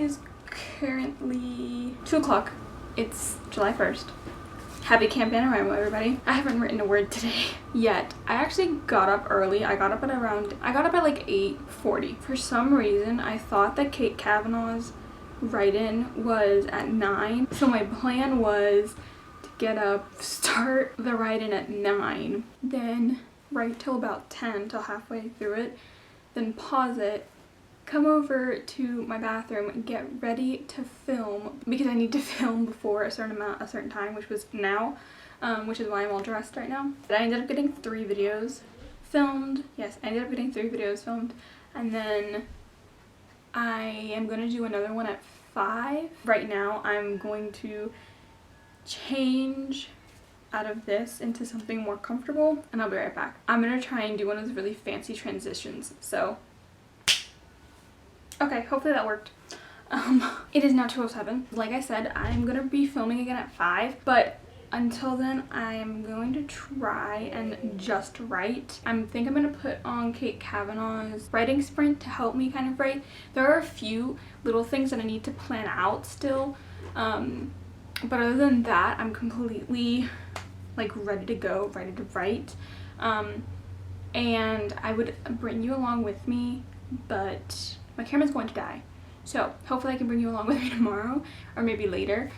is currently 2 o'clock. It's July 1st. Happy Camp Nanowrimo, everybody. I haven't written a word today yet. I actually got up early. I got up at like 8:40. For some reason, I thought that Kate Kavanaugh's write-in was at 9. So my plan was to get up, start the write-in at 9, then write till about 10, till halfway through it, then pause it, come over to my bathroom and get ready to film because I need to film before a certain time, which was now, which is why I'm all dressed right now. But I ended up getting 3 videos filmed. Yes, I ended up getting 3 videos filmed, and then I am going to do another one at 5. Right now I'm going to change out of this into something more comfortable, and I'll be right back. I'm going to try and do one of those really fancy transitions, so okay, hopefully that worked. It is now 2:07. Like I said, I'm gonna be filming again at 5, but until then, I'm going to try and just write. I think I'm gonna put on Kate Kavanaugh's writing sprint to help me kind of write. There are a few little things that I need to plan out still, but other than that, I'm completely like ready to go, ready to write. And I would bring you along with me, but my camera's going to die, so hopefully I can bring you along with me tomorrow or maybe later,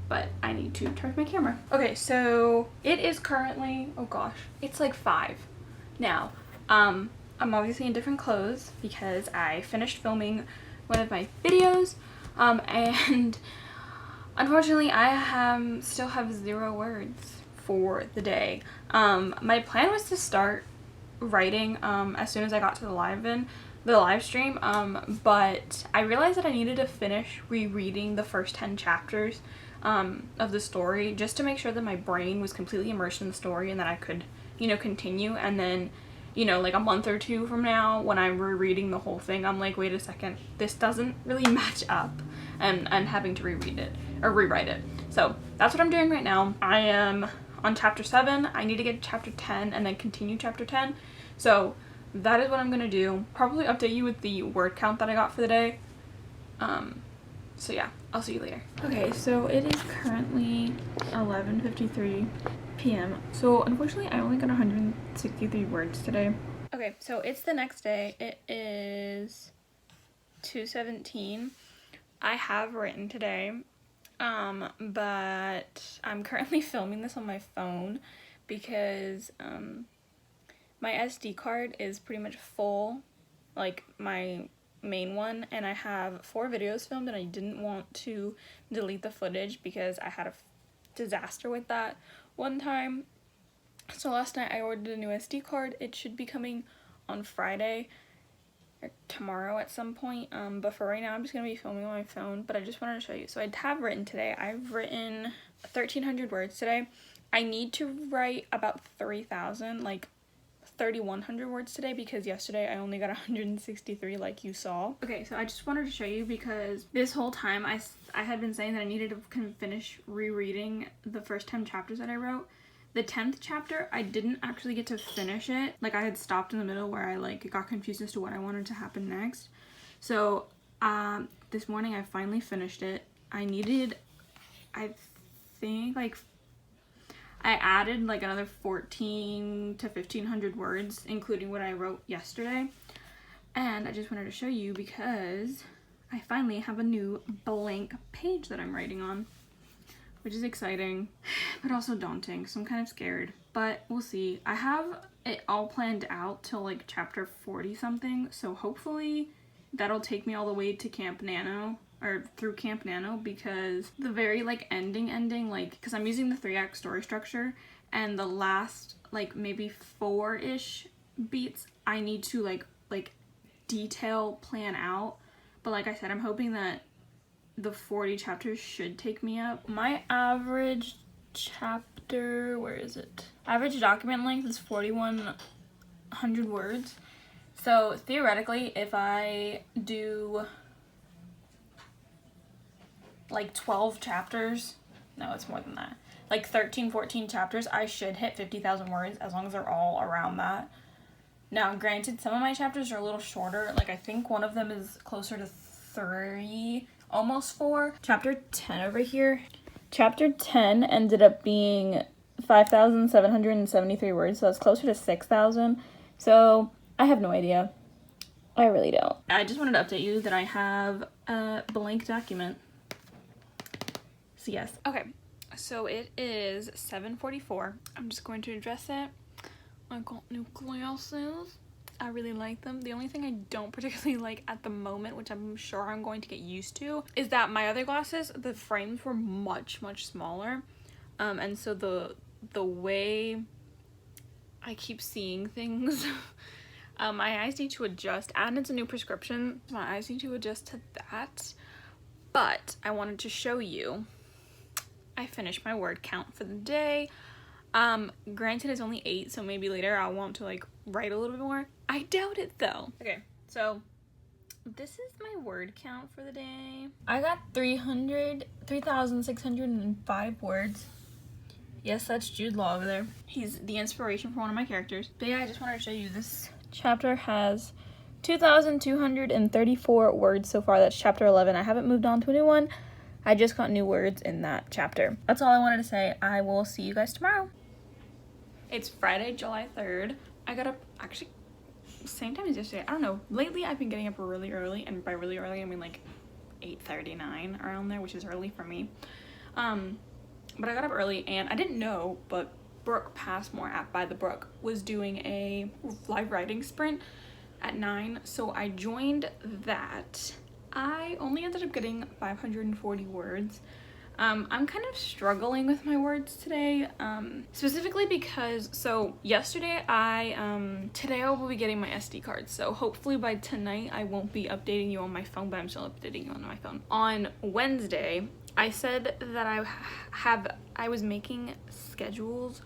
but I need to charge my camera. Okay, so it is currently, oh gosh, it's like 5 now. I'm obviously in different clothes because I finished filming one of my videos, and unfortunately I still have 0 words for the day. My plan was to start writing as soon as I got to the live stream, but I realized that I needed to finish rereading the first 10 chapters of the story just to make sure that my brain was completely immersed in the story and that I could, you know, continue. And then, you know, like a month or 2 from now when I'm rereading the whole thing, I'm like, wait a second, this doesn't really match up, and I'm having to reread it or rewrite it. So that's what I'm doing right now. I am on chapter 7. I need to get to chapter 10 and then continue chapter 10. So that is what I'm gonna do. Probably update you with the word count that I got for the day. So yeah, I'll see you later. Okay, so it is currently 11:53 p.m. So unfortunately I only got 163 words today. Okay, so it's the next day. It is 2:17. I have written today, but I'm currently filming this on my phone because my SD card is pretty much full, like my main one, and I have 4 videos filmed and I didn't want to delete the footage because I had a disaster with that one time. So last night I ordered a new SD card. It should be coming on Friday or tomorrow at some point, but for right now I'm just going to be filming on my phone. But I just wanted to show you. So I have written today. I've written 1,300 words today. I need to write about 3,000, like 3,100 words today because yesterday I only got 163 like you saw. Okay, so I just wanted to show you because this whole time I had been saying that I needed to finish rereading the first 10 chapters that I wrote. The 10th chapter, I didn't actually get to finish it. Like I had stopped in the middle where I like got confused as to what I wanted to happen next. So this morning I finally finished it. I think like I added like another 1,400 to 1,500 words, including what I wrote yesterday. And I just wanted to show you because I finally have a new blank page that I'm writing on, which is exciting, but also daunting. So I'm kind of scared, but we'll see. I have it all planned out till like chapter 40 something. So hopefully that'll take me all the way to Camp Nano, or through Camp Nano, because the very like ending, like, because I'm using the 3-act story structure, and the last like maybe 4-ish beats I need to like detail plan out. But like I said, I'm hoping that the 40 chapters should take me up. My average chapter, where is it? Average document length is 4,100 words. So theoretically, if I do like 12 chapters, no, it's more than that, like 13, 14 chapters, I should hit 50,000 words as long as they're all around that. Now, granted, some of my chapters are a little shorter. Like, I think one of them is closer to 3, almost 4. Chapter 10 over here. Chapter 10 ended up being 5,773 words, so that's closer to 6,000. So I have no idea. I really don't. I just wanted to update you that I have a blank document. So yes. Okay, so it is 7:44. I'm just going to address it. I got new glasses. I really like them. The only thing I don't particularly like at the moment, which I'm sure I'm going to get used to, is that my other glasses, the frames were much smaller. And so the way I keep seeing things, my eyes need to adjust, and it's a new prescription. My eyes need to adjust to that. But I wanted to show you, I finished my word count for the day. Granted it's only 8, so maybe later I'll want to like write a little bit more. I doubt it though. Okay, so this is my word count for the day. I got 3,605 words. Yes, that's Jude Law over there. He's the inspiration for one of my characters. But yeah, I just wanted to show you this chapter has 2,234 words so far. That's chapter 11. I haven't moved on to a new one. I just got new words in that chapter. That's all I wanted to say. I will see you guys tomorrow. It's Friday, July 3rd. I got up actually same time as yesterday. I don't know. Lately I've been getting up really early, and by really early I mean like 8:39 around there, which is early for me. But I got up early, and I didn't know, but Brooke Passmore at By the Brook was doing a live writing sprint at 9, so I joined that. I only ended up getting 540 words. I'm kind of struggling with my words today, specifically because, so yesterday today I will be getting my SD card, so hopefully by tonight I won't be updating you on my phone, but I'm still updating you on my phone. On Wednesday, I said that I was making schedules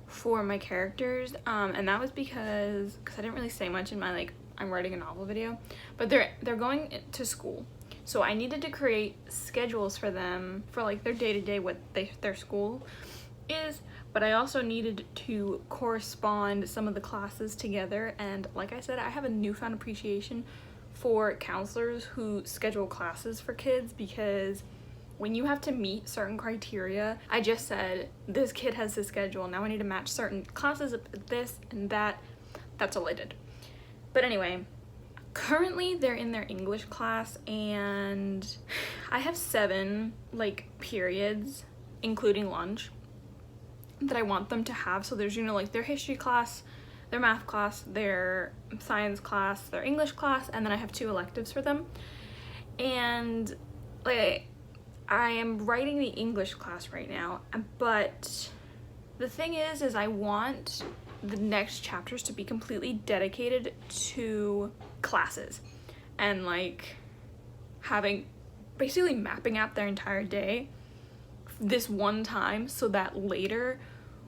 for my characters, and that was because I didn't really say much in my like I'm writing a novel video, but they're going to school, so I needed to create schedules for them for like their day-to-day, what their school is, but I also needed to correspond some of the classes together. And like I said, I have a newfound appreciation for counselors who schedule classes for kids, because when you have to meet certain criteria, I just said, this kid has this schedule, now I need to match certain classes of this and that. That's all I did. But anyway, currently they're in their English class, and I have 7 like periods, including lunch, that I want them to have. So there's, you know, like their history class, their math class, their science class, their English class, and then I have 2 electives for them. And like I am writing the English class right now, but the thing is I want the next chapters to be completely dedicated to classes, and like having basically mapping out their entire day this one time, so that later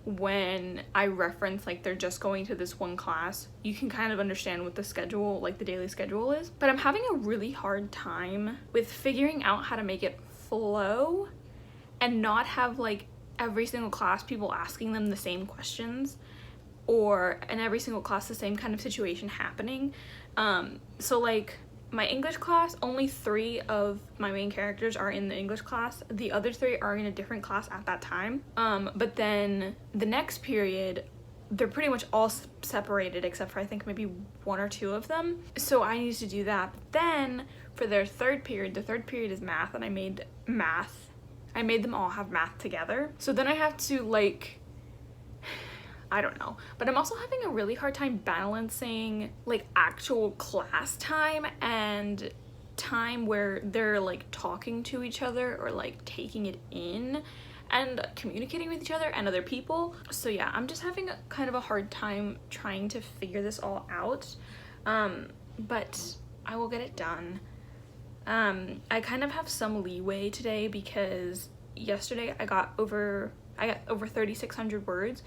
when I reference like they're just going to this one class, you can kind of understand what the schedule, like the daily schedule is. But I'm having a really hard time with figuring out how to make it flow and not have like every single class people asking them the same questions, or in every single class the same kind of situation happening. So like my English class, only 3 of my main characters are in the English class. The other 3 are in a different class at that time. But then the next period, they're pretty much all separated except for I think maybe 1 or 2 of them. So I need to do that. But then for their third period, the third period is math, and I made them all have math together. So then I have to like, I don't know, but I'm also having a really hard time balancing like actual class time and time where they're like talking to each other or like taking it in and communicating with each other and other people. So yeah, I'm just having kind of a hard time trying to figure this all out, but I will get it done. I kind of have some leeway today because yesterday I got over 3,600 words.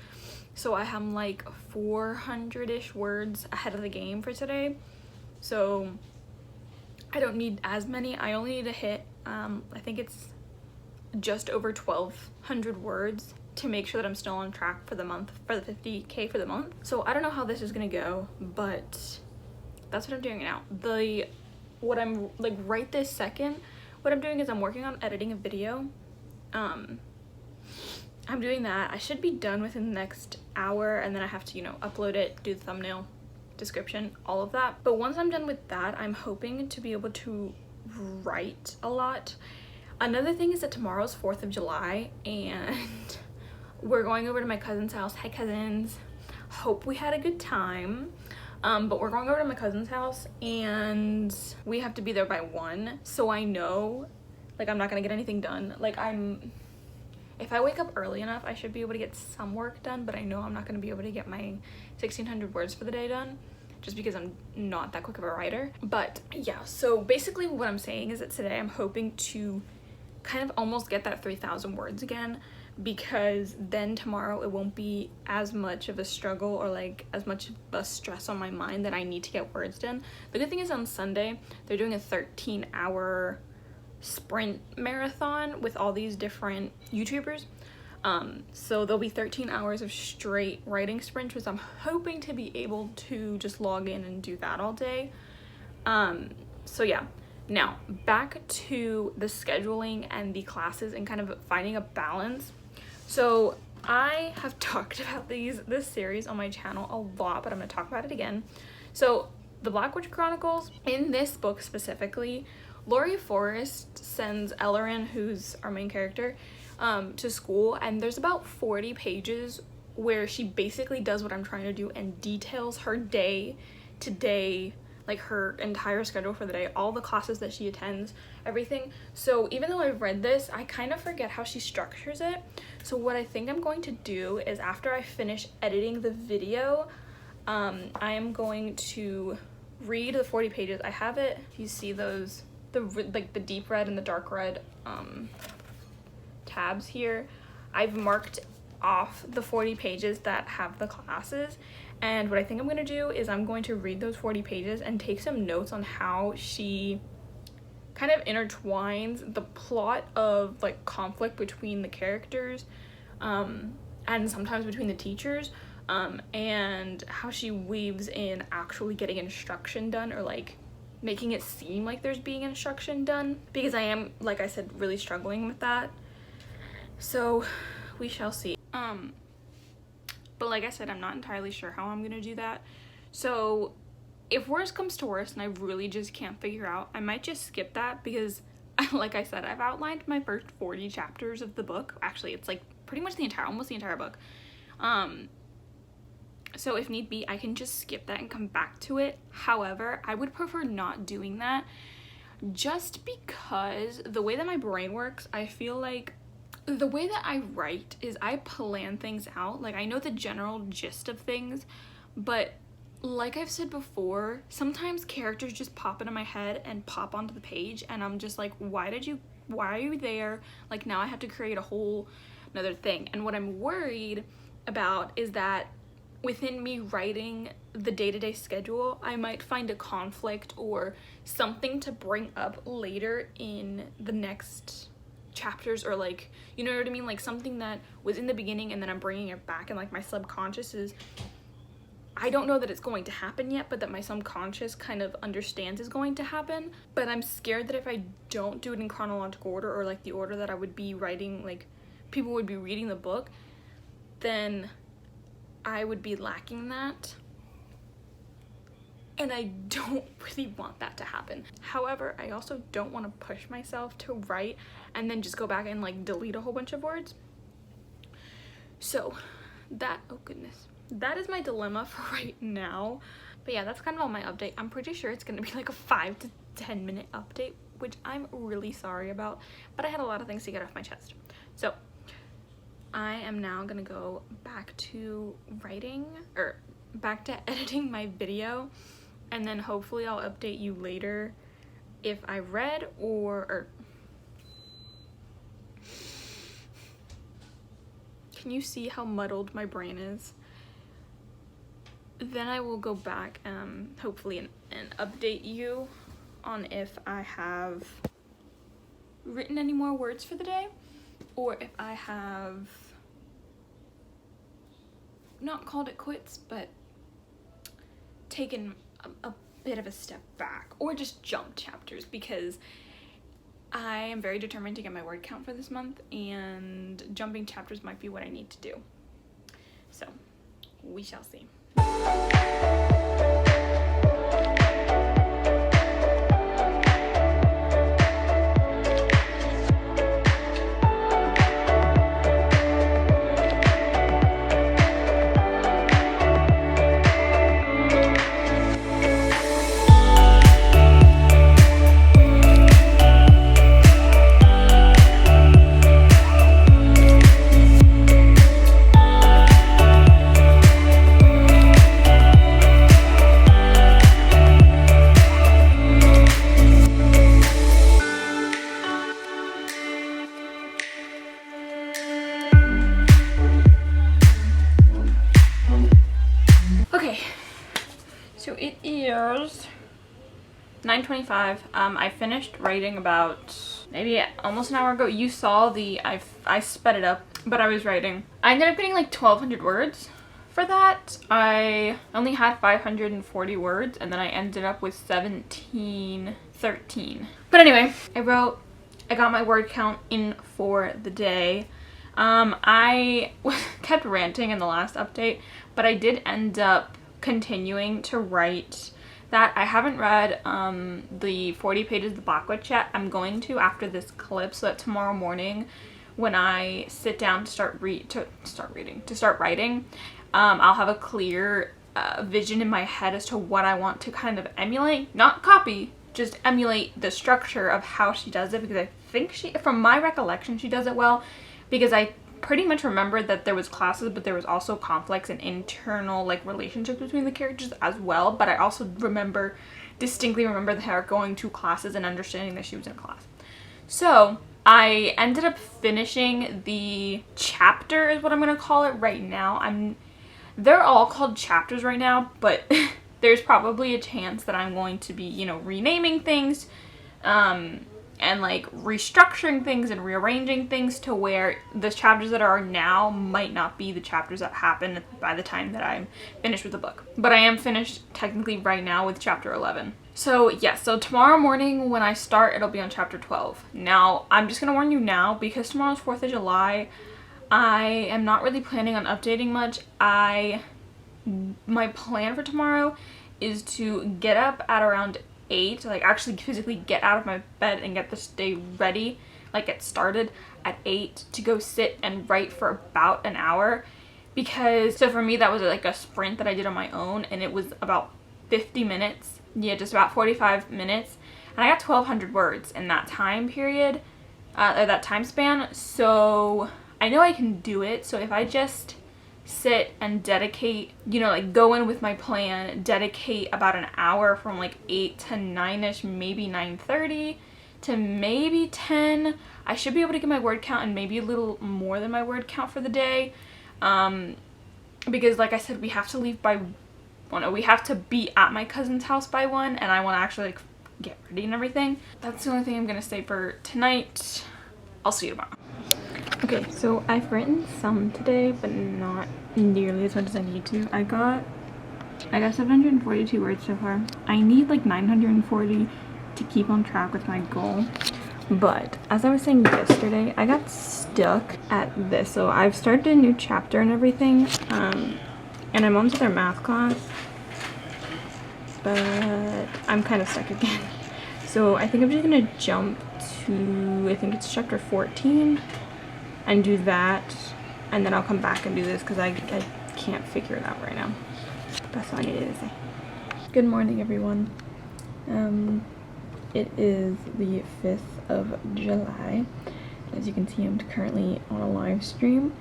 So I have like 400-ish words ahead of the game for today. So I don't need as many. I only need to hit, I think it's just over 1,200 words to make sure that I'm still on track for the month, for the 50K for the month. So I don't know how this is gonna go, but that's what I'm doing now. The what I'm like right this second, what I'm doing is I'm working on editing a video. I'm doing that. I should be done within the next hour, and then I have to, you know, upload it, do the thumbnail, description, all of that. But once I'm done with that, I'm hoping to be able to write a lot. Another thing is that tomorrow's 4th of July, and we're going over to my cousin's house. Hi, cousins. Hope we had a good time. But we're going over to my cousin's house, and we have to be there by 1. So I know, like, I'm not gonna get anything done. Like, if I wake up early enough, I should be able to get some work done, but I know I'm not going to be able to get my 1,600 words for the day done, just because I'm not that quick of a writer. But yeah, so basically what I'm saying is that today I'm hoping to kind of almost get that 3,000 words again, because then tomorrow it won't be as much of a struggle or like as much of a stress on my mind that I need to get words done. The good thing is on Sunday, they're doing a 13-hour sprint marathon with all these different YouTubers. So there'll be 13 hours of straight writing sprints, which I'm hoping to be able to just log in and do that all day. So yeah, now back to the scheduling and the classes and kind of finding a balance. So I have talked about this series on my channel a lot, but I'm gonna talk about it again. So the Black Witch Chronicles, in this book specifically, Laurie Forrest sends Ellerin, who's our main character, to school, and there's about 40 pages where she basically does what I'm trying to do and details her day to day, like her entire schedule for the day, all the classes that she attends, everything. So even though I've read this, I kind of forget how she structures it. So what I think I'm going to do is, after I finish editing the video, I am going to read the 40 pages. I have it, you see those, the deep red and the dark red tabs here. I've marked off the 40 pages that have the classes, and what I think I'm going to do is I'm going to read those 40 pages and take some notes on how she kind of intertwines the plot of like conflict between the characters, and sometimes between the teachers, and how she weaves in actually getting instruction done, or like making it seem like there's being instruction done, because I am, like I said, really struggling with that. So we shall see. But like I said, I'm not entirely sure how I'm gonna do that. So if worst comes to worst and I really just can't figure out, I might just skip that, because like I said, I've outlined my first 40 chapters of the book. Actually, it's like pretty much almost the entire book. So if need be, I can just skip that and come back to it. However, I would prefer not doing that, just because the way that my brain works, I feel like the way that I write is I plan things out. Like, I know the general gist of things, but like I've said before, sometimes characters just pop into my head and pop onto the page, and I'm just like, why are you there? Like, now I have to create a whole another thing. And what I'm worried about is that within me writing the day-to-day schedule, I might find a conflict or something to bring up later in the next chapters, or like, you know what I mean, like something that was in the beginning and then I'm bringing it back, and like my subconscious is, I don't know that it's going to happen yet, but that my subconscious kind of understands is going to happen. But I'm scared that if I don't do it in chronological order, or like the order that I would be writing, like people would be reading the book, then I would be lacking that, and I don't really want that to happen. However, I also don't want to push myself to write and then just go back and like delete a whole bunch of words. So that, oh goodness, that is my dilemma for right now. But yeah, that's kind of all my update. I'm pretty sure it's gonna be like a 5 to 10 minute update, which I'm really sorry about, but I had a lot of things to get off my chest. So I am now gonna go back to writing, or back to editing my video, and then hopefully I'll update you later if I read or can you see how muddled my brain is? Then I will go back hopefully and update you on if I have written any more words for the day, or if I have not called it quits, but taken a bit of a step back or just jump chapters because I am very determined to get my word count for this month, and jumping chapters might be what I need to do. So we shall see. Okay, so it is 9:25. I finished writing about maybe almost an hour ago. You saw I sped it up, but I was writing. I ended up getting like 1,200 words for that. I only had 540 words, and then I ended up with 1713. But anyway, I got my word count in for the day. I kept ranting in the last update, but I did end up continuing to write that. I haven't read the 40 pages of the Blackwood yet. I'm going to after this clip, so that tomorrow morning when I sit down to start writing, I'll have a clear vision in my head as to what I want to kind of emulate, not copy, just emulate the structure of how she does it, because I think from my recollection, she does it well, because I pretty much remember that there was classes, but there was also conflicts and internal like relationships between the characters as well. But I also distinctly remember her going to classes and understanding that she was in a class. So I ended up finishing the chapter, is what I'm gonna call it right now. They're all called chapters right now, but there's probably a chance that I'm going to be, renaming things, and like restructuring things and rearranging things to where the chapters that are now might not be the chapters that happen by the time that I'm finished with the book. But I am finished technically right now with chapter 11. So yes, so tomorrow morning when I start, it'll be on chapter 12. Now, I'm just gonna warn you now, because tomorrow's 4th of July, I am not really planning on updating much. My plan for tomorrow is to get up at around 8, like actually physically get out of my bed and get this day ready, like get started at 8 to go sit and write for about an hour. Because, so for me that was like a sprint that I did on my own, and it was about 50 minutes, just about 45 minutes, and I got 1,200 words in that time period, or that time span, so I know I can do it. So if I just sit and dedicate, like go in with my plan, dedicate about an hour from like 8 to 9ish, maybe 9:30 to maybe 10, I should be able to get my word count and maybe a little more than my word count for the day. Because like I said, we have to leave by 1. We have to be at my cousin's house by 1, and I want to actually like get ready and everything. That's the only thing I'm gonna say for tonight. I'll see you tomorrow. Okay, so I've written some today, but not nearly as much as I need to. I got 742 words so far. I need like 940 to keep on track with my goal. But as I was saying yesterday, I got stuck at this. So I've started a new chapter and everything, and I'm on to their math class, but I'm kind of stuck again. So I think I'm just gonna jump to, I think it's chapter 14. And do that, and then I'll come back and do this because I can't figure it out right now. That's all I needed to say. Good morning, everyone. It is the 5th of July. As you can see, I'm currently on a live stream.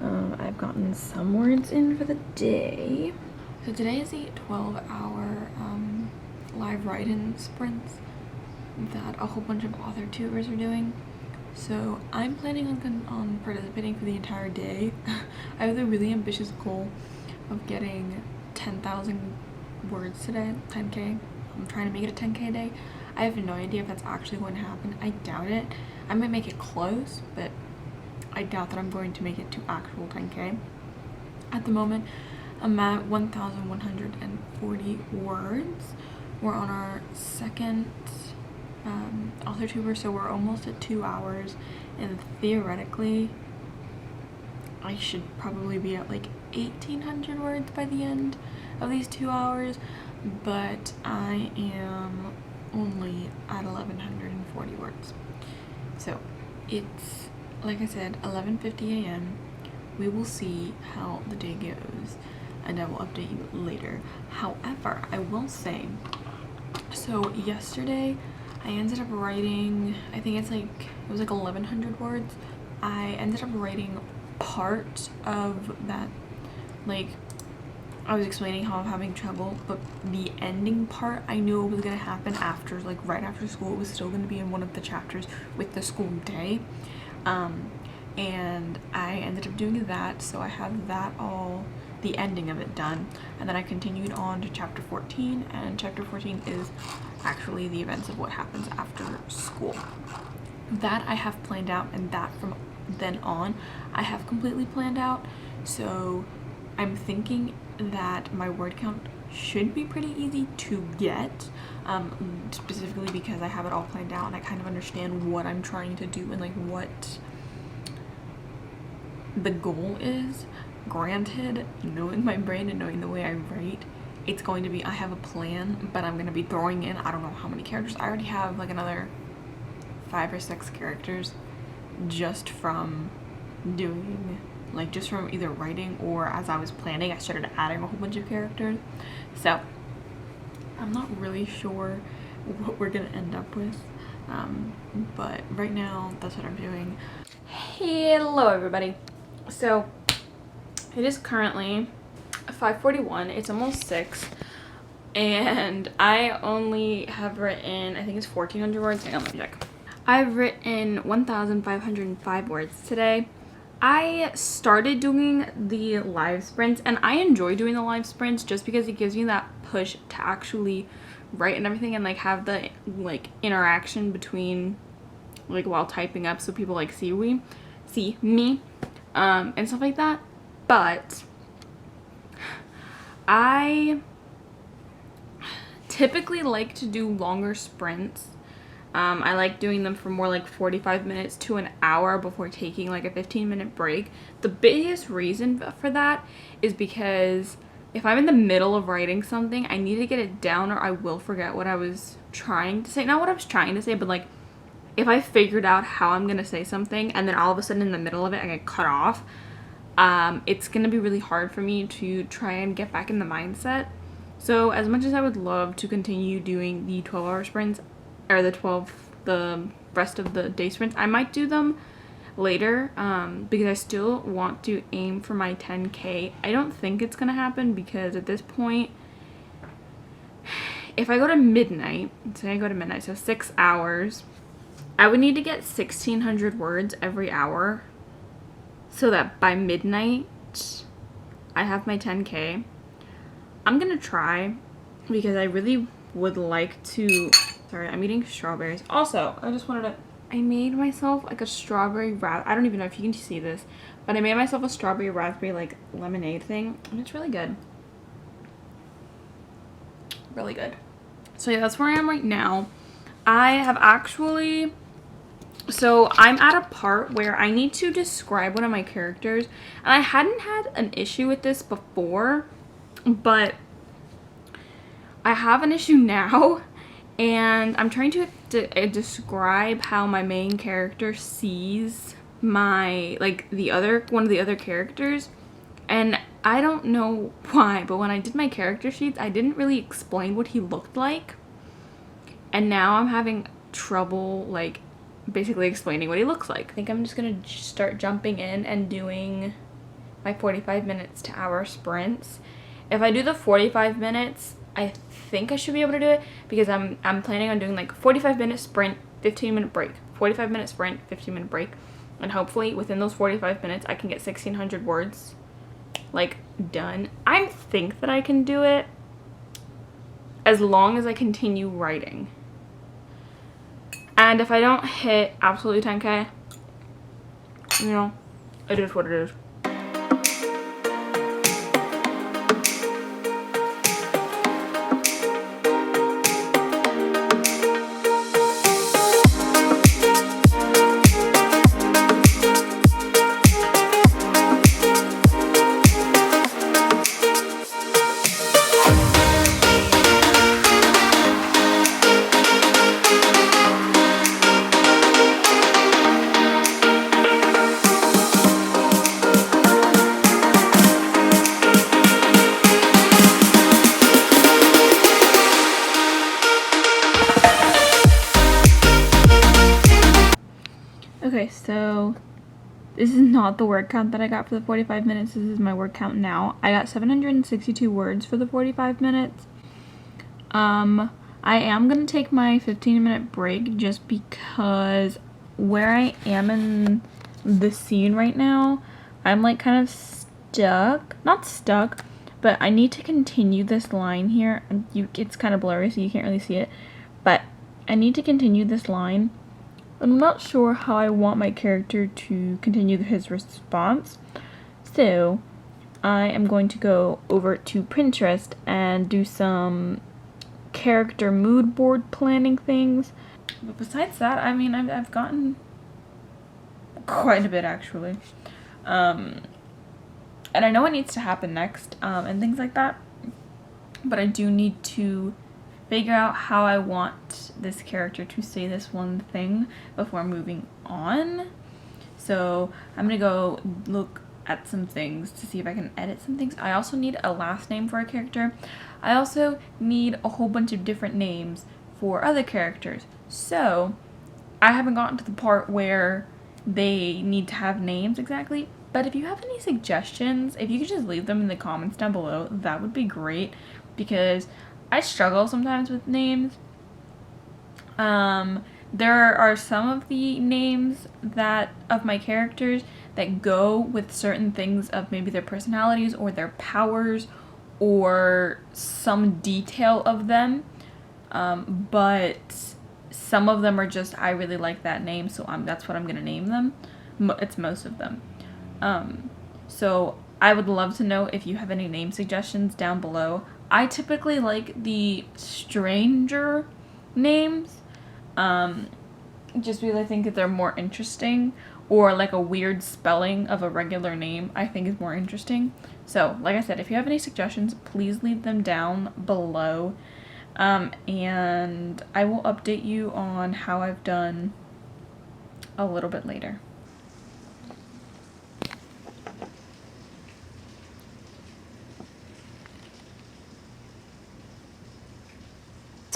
I've gotten some words in for the day. So today is a 12-hour live write-in sprints that a whole bunch of author tutors are doing. So I'm planning on participating for the entire day. I have the really ambitious goal of getting 10,000 words today, 10K. I'm trying to make it a 10K a day. I have no idea if that's actually going to happen. I doubt it. I might make it close, but I doubt that I'm going to make it to actual 10K. At the moment, I'm at 1,140 words, we're on our second author tuber, so we're almost at 2 hours, and theoretically I should probably be at like 1,800 words by the end of these 2 hours, but I am only at 1,140 words. So it's, like I said, 11:50 a.m. We will see how the day goes, and I will update you later. However, I will say, so yesterday I ended up writing, I think it was like 1,100 words. I ended up writing part of that, like, I was explaining how I'm having trouble, but the ending part I knew it was gonna happen after, like right after school. It was still gonna be in one of the chapters with the school day, and I ended up doing that, so I have that all, the ending of it done, and then I continued on to chapter 14, and chapter 14 is actually the events of what happens after school. That I have planned out, and that from then on I have completely planned out, so I'm thinking that my word count should be pretty easy to get, specifically because I have it all planned out and I kind of understand what I'm trying to do and like what the goal is. Granted, knowing my brain and knowing the way I write, it's going to be, I have a plan, but I'm going to be throwing in, I don't know how many characters. I already have like another 5 or 6 characters just from doing, like, just from either writing or as I was planning, I started adding a whole bunch of characters. So I'm not really sure what we're gonna end up with, but right now that's what I'm doing. Hello everybody. So it is currently 5:41. It's almost 6, and I only have written, I think it's 1,400 words. Hang on, let me check. I've written 1,505 words today. I started doing the live sprints, and I enjoy doing the live sprints just because it gives me that push to actually write and everything, and like have the like interaction between, like, while typing up, so people like see me and stuff like that. But I typically like to do longer sprints. I like doing them for more like 45 minutes to an hour before taking like a 15-minute break. The biggest reason for that is because if I'm in the middle of writing something, I need to get it down or I will forget what I was trying to say. Not what I was trying to say, but like if I figured out how I'm going to say something and then all of a sudden in the middle of it I get cut off, it's going to be really hard for me to try and get back in the mindset. So as much as I would love to continue doing the 12-hour sprints, or the rest of the day sprints, I might do them later, because I still want to aim for my 10K. I don't think it's gonna happen because at this point, if I go to midnight, say I go to midnight, so 6 hours, I would need to get 1,600 words every hour so that by midnight I have my 10K. I'm gonna try because I really would like to. Sorry, I'm eating strawberries. Also, I made myself like a strawberry I don't even know if you can see this, but I made myself a strawberry raspberry like lemonade thing, and it's really good. Really good. So yeah, that's where I am right now. I have actually, so I'm at a part where I need to describe one of my characters, and I hadn't had an issue with this before, but I have an issue now. And I'm trying to describe how my main character sees my, like, one of the other characters. And I don't know why, but when I did my character sheets, I didn't really explain what he looked like. And now I'm having trouble, like, basically explaining what he looks like. I think I'm just gonna start jumping in and doing my 45 minutes to hour sprints. If I do the 45 minutes, I think I should be able to do it because I'm planning on doing like 45-minute sprint, 15-minute break, 45-minute sprint, 15-minute break, and hopefully within those 45 minutes I can get 1,600 words like done. I think that I can do it as long as I continue writing. And if I don't hit absolutely 10K, you know, it is what it is. Okay, so this is not the word count that I got for the 45 minutes. This is my word count now. I got 762 words for the 45 minutes. I am going to take my 15-minute break just because where I am in the scene right now, I'm like kind of stuck. Not stuck, but I need to continue this line here. It's kind of blurry, so you can't really see it. But I need to continue this line. I'm not sure how I want my character to continue his response. So I am going to go over to Pinterest and do some character mood board planning things. But besides that, I mean, I've gotten quite a bit actually. And I know what needs to happen next, and things like that. But I do need to figure out how I want this character to say this one thing before moving on. So I'm gonna go look at some things to see if I can edit some things. I also need a last name for a character. I also need a whole bunch of different names for other characters. So I haven't gotten to the part where they need to have names exactly, but if you have any suggestions, if you could just leave them in the comments down below, that would be great, because I struggle sometimes with names. There are some of the names of my characters that go with certain things of maybe their personalities or their powers or some detail of them, but some of them are just, I really like that name, so that's what I'm gonna name them. It's most of them. So I would love to know if you have any name suggestions down below. I typically like the stranger names, just because I think that they're more interesting, or like a weird spelling of a regular name I think is more interesting. So like I said, if you have any suggestions, please leave them down below, and I will update you on how I've done a little bit later.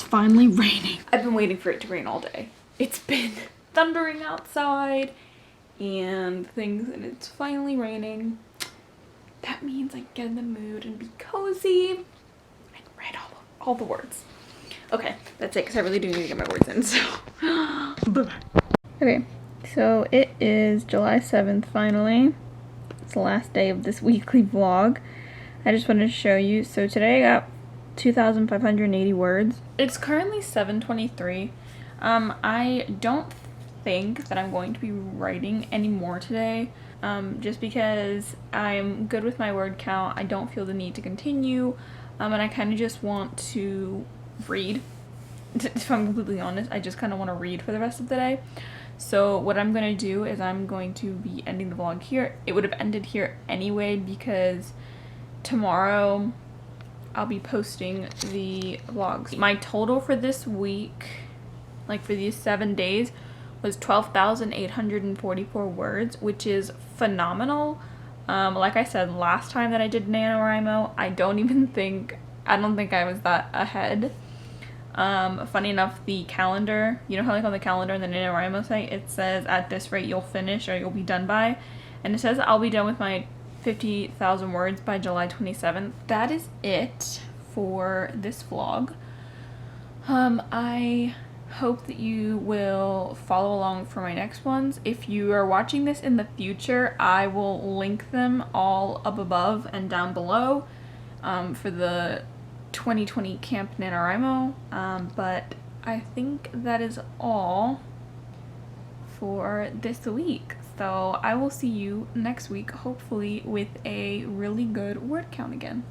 Finally raining. I've been waiting for it to rain all day. It's been thundering outside and things, and it's finally raining. That means I get in the mood and be cozy and write all the words. Okay, that's it, because I really do need to get my words in, so bye-bye. Okay, so it is July 7th finally. It's the last day of this weekly vlog. I just wanted to show you. So today I got 2,580 words. It's currently 7:23. I don't think that I'm going to be writing any more today, just because I'm good with my word count. I don't feel the need to continue, and I kind of just want to read. If I'm completely honest, I just kind of want to read for the rest of the day. So what I'm going to do is I'm going to be ending the vlog here. It would have ended here anyway, because tomorrow I'll be posting the vlogs. My total for this week, like for these 7 days, was 12,844 words, which is phenomenal. Like I said last time that I did NaNoWriMo, I don't think I was that ahead. Funny enough, the calendar, you know how like on the calendar in the NaNoWriMo site, it says at this rate you'll finish or you'll be done by, and it says I'll be done with my 50,000 words by July 27th. That is it for this vlog. I hope that you will follow along for my next ones. If you are watching this in the future, I will link them all up above and down below for the 2020 Camp Nanowrimo. But I think that is all for this week. So I will see you next week, hopefully with a really good word count again.